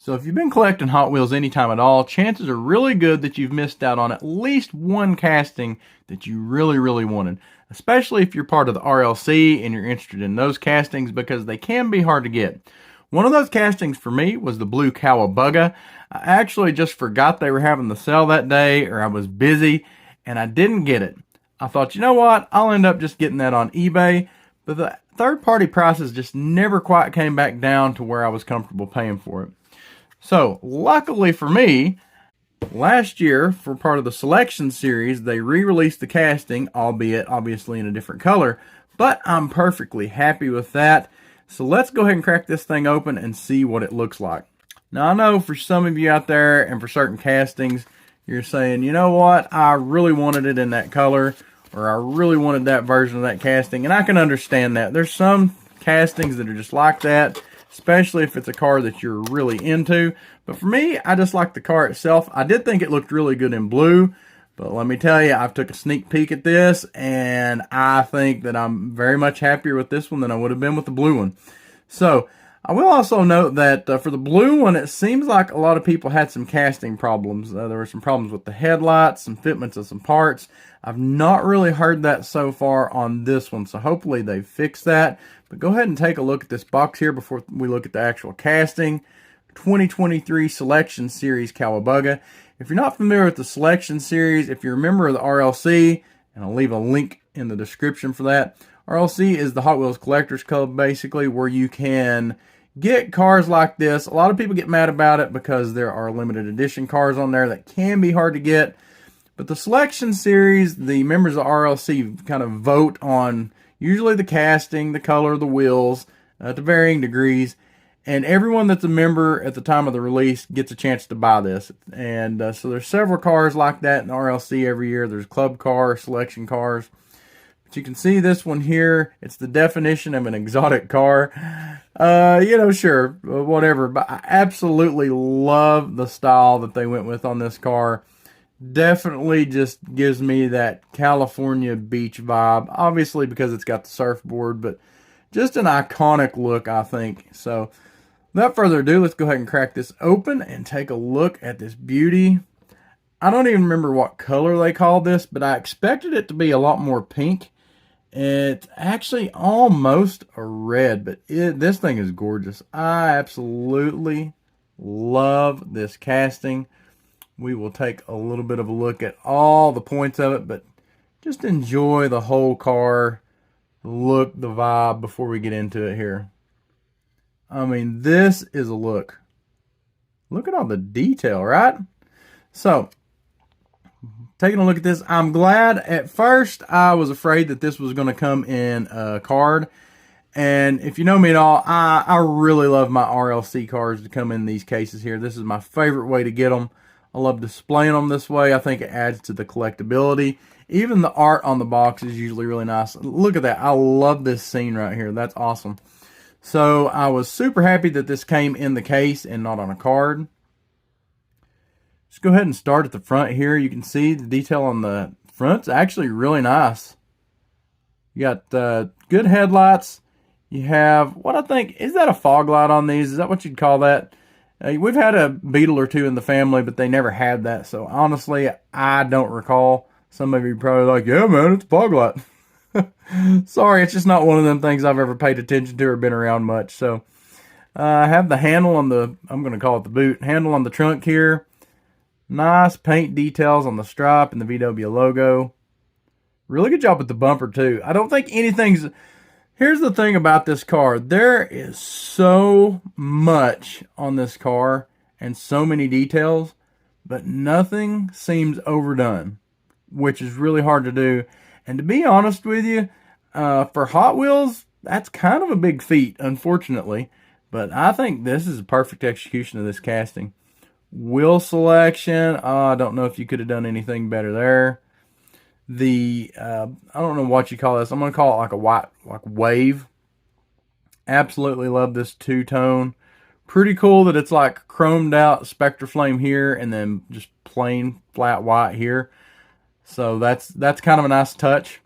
So if you've been collecting Hot Wheels anytime at all, chances are really good that you've missed out on at least one casting that you really, really wanted. Especially if you're part of the RLC and you're interested in those castings, because they can be hard to get. One of those castings for me was the Blue Kawa-Bug-A. I actually just forgot they were having the sale that day, or I was busy, and I didn't get it. I thought, you know what, I'll end up just getting that on eBay, but the third-party prices just never quite came back down to where I was comfortable paying for it. So, luckily for me, last year, for part of the selection series, they re-released the casting, albeit obviously in a different color, but I'm perfectly happy with that. So let's go ahead and crack this thing open and see what it looks like. Now, I know for some of you out there and for certain castings, you're saying, you know what, I really wanted it in that color, or I really wanted that version of that casting, and I can understand that. There's some castings that are just like that, especially if it's a car that you're really into. But for me, I just like the car itself. I did think it looked really good in blue, but let me tell you, I've took a sneak peek at this, and I think that I'm very much happier with this one than I would have been with the blue one. So, I will also note that for the blue one, it seems like a lot of people had some casting problems. There were some problems with the headlights, some fitments of some parts. I've not really heard that so far on this one, so hopefully they fixed that. But go ahead and take a look at this box here before we look at the actual casting. 2023 Selection Series Kawa-Bug-A. If you're not familiar with the Selection Series, if you're a member of the RLC, and I'll leave a link in the description for that, RLC is the Hot Wheels Collectors Club, basically, where you can get cars like this. A lot of people get mad about it because there are limited edition cars on there that can be hard to get. But the Selection Series, the members of RLC kind of vote on usually the casting, the color of the wheels, to varying degrees. And everyone that's a member at the time of the release gets a chance to buy this. And so there's several cars like that in the RLC every year. There's club cars, selection cars. But you can see this one here. It's the definition of an exotic car. Sure, whatever. But I absolutely love the style that they went with on this car. Definitely just gives me that California beach vibe. Obviously because it's got the surfboard, but just an iconic look, I think. So, without further ado, let's go ahead and crack this open and take a look at this beauty. I don't even remember what color they called this, but I expected it to be a lot more pink. It's actually almost a red, but this thing is gorgeous. I absolutely love this casting. We will take a little bit of a look at all the points of it, but just enjoy the whole car, the look, the vibe before we get into it here. I mean, this is a look. Look at all the detail, right? So, taking a look at this, I'm glad. At first, I was afraid that this was going to come in a card. And if you know me at all, I really love my RLC cars to come in these cases here. This is my favorite way to get them. I love displaying them this way. I think it adds to the collectability. Even the art on the box is usually really nice. Look at that. I love this scene right here. That's awesome. So I was super happy that this came in the case and not on a card. Just go ahead and start at the front here. You can see the detail on the front's actually really nice. You got good headlights. You have what I think, is that a fog light on these? Is that what you'd call that? We've had a Beetle or two in the family, but they never had that. So honestly, I don't recall. Some of you probably like, yeah, man, it's a fog light. Sorry, it's just not one of them things I've ever paid attention to or been around much. So I have the handle on the, I'm going to call it the boot, handle on the trunk here. Nice paint details on the stripe and the VW logo. Really good job with the bumper too. I don't think anything's... Here's the thing about this car. There is so much on this car and so many details, but nothing seems overdone, which is really hard to do. And to be honest with you, for Hot Wheels, that's kind of a big feat, unfortunately. But I think this is a perfect execution of this casting. Wheel selection, I don't know if you could have done anything better there. I don't know what you call this. I'm going to call it like a white, like wave. Absolutely love this two-tone. Pretty cool that it's like chromed out Spectre Flame here and then just plain flat white here. So that's kind of a nice touch.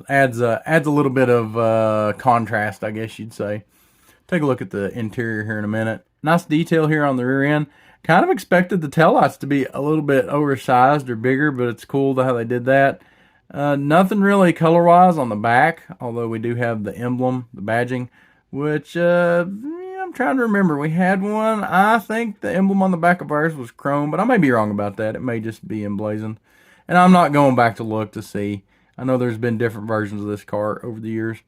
Adds a little bit of contrast, I guess you'd say. Take a look at the interior here in a minute. Nice detail here on the rear end. Kind of expected the taillights to be a little bit oversized or bigger, but it's cool how they did that. Nothing really color-wise on the back, although we do have the emblem, the badging, which I'm trying to remember. We had one. I think the emblem on the back of ours was chrome, but I may be wrong about that. It may just be emblazoned. And I'm not going back to look to see. I know there's been different versions of this car over the years.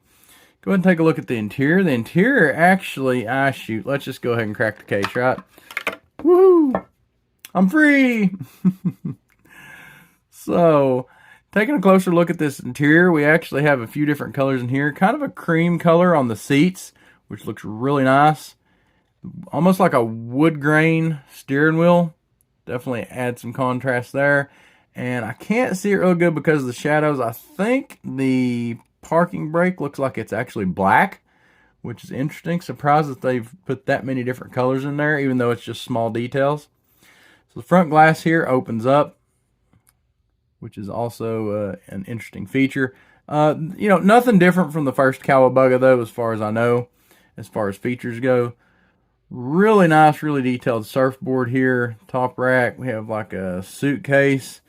Go ahead and take a look at the interior. The interior actually, shoot, let's just go ahead and crack the case, right? Woohoo! I'm free! So, taking a closer look at this interior, we actually have a few different colors in here. Kind of a cream color on the seats, which looks really nice. Almost like a wood grain steering wheel. Definitely add some contrast there. And I can't see it real good because of the shadows. I think the parking brake looks like it's actually black, which is interesting. Surprised that they've put that many different colors in there, even though it's just small details. So the front glass here opens up, which is also an interesting feature. Nothing different from the first Kawa-Bug-A though, as far as I know, as far as features go. Really nice, really detailed surfboard here. Top rack, we have like a suitcase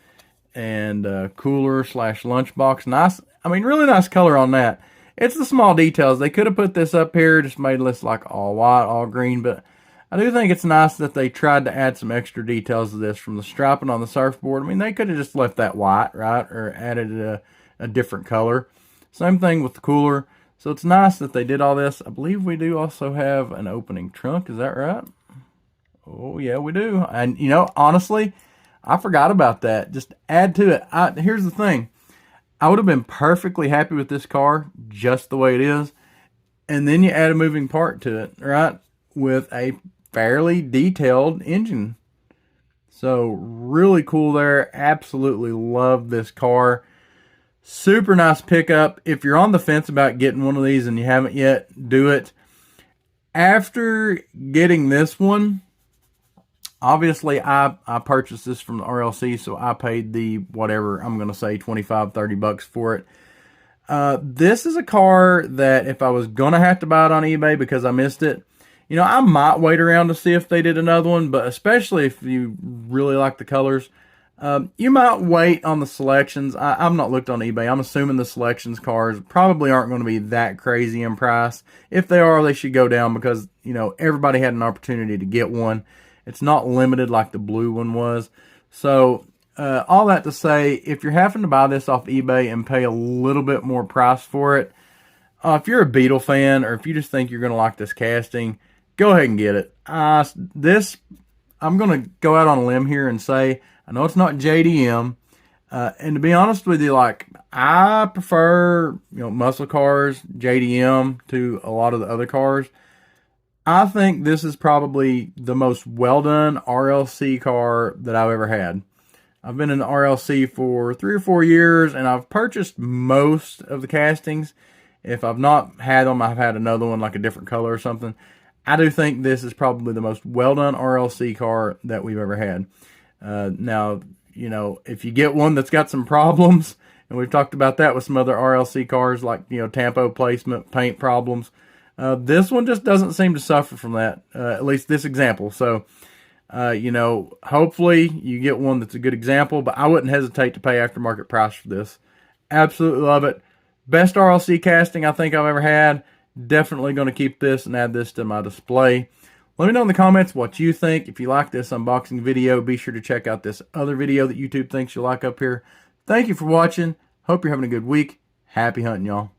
and a cooler / lunchbox. Nice, really nice color on that. It's the small details. They could have put this up here, just made this like all white, all green, but I do think it's nice that they tried to add some extra details to this from the striping on the surfboard. They could have just left that white, right, or added a different color. Same thing with the cooler. So it's nice that they did all this. I believe we do also have an opening trunk. Is that right? Oh, yeah, we do. And, honestly, I forgot about that. Just add to it. Here's the thing. I would have been perfectly happy with this car just the way it is. And then you add a moving part to it, right? With a fairly detailed engine. So really cool there. Absolutely love this car. Super nice pickup. If you're on the fence about getting one of these and you haven't yet, do it. After getting this one, obviously, I purchased this from the RLC, so I paid the, whatever, I'm going to say $25-30 for it. This is a car that if I was going to have to buy it on eBay because I missed it, I might wait around to see if they did another one, but especially if you really like the colors, you might wait on the selections. I've not looked on eBay. I'm assuming the selections cars probably aren't going to be that crazy in price. If they are, they should go down because, everybody had an opportunity to get one. It's not limited like the blue one was. So, all that to say, if you're having to buy this off eBay and pay a little bit more price for it, if you're a Beetle fan or if you just think you're going to like this casting, go ahead and get it. I'm going to go out on a limb here and say, I know it's not JDM. And to be honest with you, I prefer, muscle cars, JDM, to a lot of the other cars. I think this is probably the most well-done RLC car that I've ever had. I've been in the RLC for 3 or 4 years, and I've purchased most of the castings. If I've not had them, I've had another one, like a different color or something. I do think this is probably the most well-done RLC car that we've ever had. Now, if you get one that's got some problems, and we've talked about that with some other RLC cars, like, tampo placement, paint problems, this one just doesn't seem to suffer from that, at least this example. So, hopefully you get one that's a good example, but I wouldn't hesitate to pay aftermarket price for this. Absolutely love it. Best RLC casting I think I've ever had. Definitely going to keep this and add this to my display. Let me know in the comments what you think. If you like this unboxing video, be sure to check out this other video that YouTube thinks you'll like up here. Thank you for watching. Hope you're having a good week. Happy hunting, y'all.